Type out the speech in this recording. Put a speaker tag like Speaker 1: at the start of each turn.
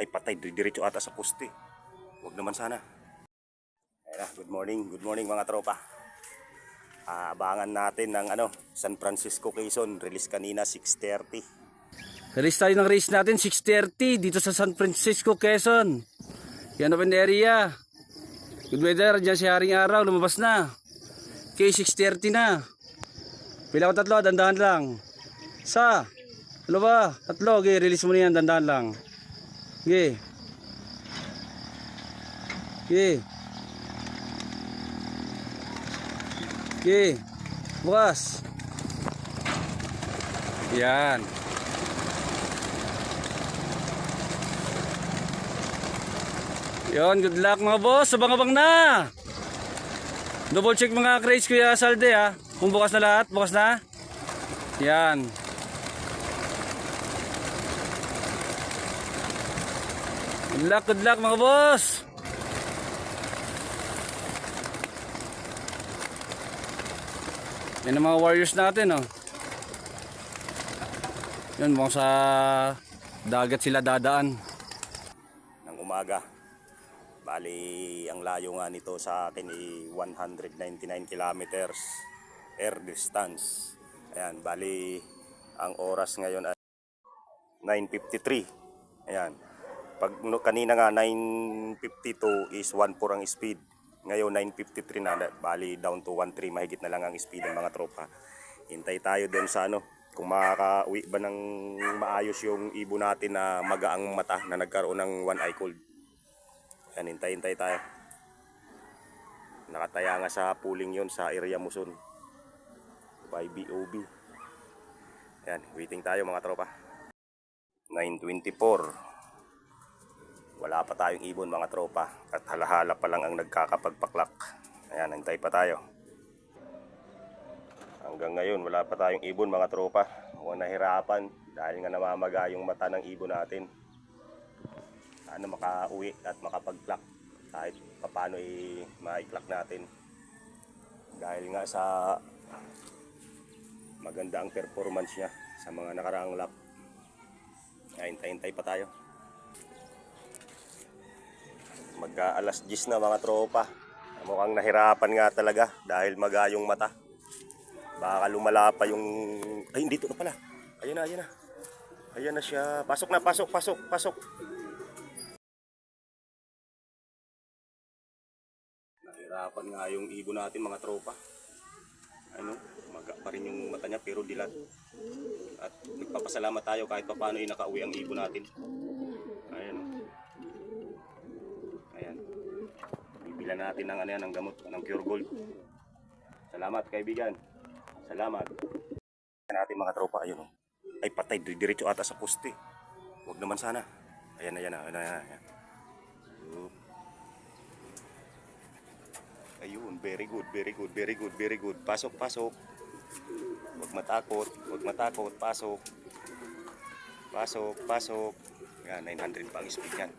Speaker 1: Ay patay, diretso ata sa poste. Huwag naman sana. Ayan na, good morning mga tropa. Abangan natin ng San Francisco Quezon. Release kanina 6:30.
Speaker 2: Release tayo ng race natin 6:30 dito sa San Francisco, Quezon. Yan open area. Good weather, dyan si Haring Araw, lumabas na. Okay, 6:30 na. Pila ko tatlo, dandahan lang. Isa, dalawa, tatlo. Okay, release mo na yan, dandahan lang. Okay. Okay. Okay. Bukas. Yan. Yon, good luck mga boss. Abang-abang na. Double check mga crates Kuya Salde ha. Kung bukas na lahat, bukas na. Yan. Good luck mga boss. Yan ang mga warriors natin oh. Yan, mukhang sa dagat sila dadaan.
Speaker 1: Ng umaga. Bali, ang layo nga nito sa akin ay 199 kilometers air distance. Ayan, bali, ang oras ngayon ay 9:53. Ayan. Pag kanina nga 9:52 is 1.4 ang speed. Ngayon 9:53 na, bali down to 1.3, mahigit na lang ang speed ng mga tropa. Hintay tayo doon sa kung makaka-uwi ba ng maayos yung ibon natin na magaang mata na nagkaroon ng one eye cold. Yan, hintay tayo. Nakataya nga sa pooling yon sa area Muson by BOB. Yan, waiting tayo mga tropa. 9:24. Wala pa tayong ibon mga tropa at halahala pa lang ang nagkakapagpaklak. Ayan, hintay pa tayo. Hanggang ngayon wala pa tayong ibon mga tropa. Huwag nahirapan dahil nga namamaga yung mata ng ibon natin. Sana makauwi at makapag-clock kahit paano ma-clock natin. Dahil nga sa maganda ang performance niya sa mga nakaraang lap. Hintay pa tayo. Mag-alas 10 na mga tropa. Mukhang nahirapan nga talaga dahil maga yung mata. Baka lumala pa yung... Ay, dito na pala. Ayan na. Ayan na siya. Pasok na. Nahirapan nga yung ibon natin mga tropa. Maga pa rin yung mata niya pero dilat. At nagpapasalamat tayo kahit paano nakauwi ang ibon natin. Ayan. Bibilan natin ng gamot ng Cure Gold. Salamat kaibigan. Salamat. Natin mga tropa, ayun oh. Ay patay, diretso ata sa poste. Huwag naman sana. Ayan. Ayun, very good. Pasok. Huwag matakot, pasok. Yan, 900 pa ang speed yan.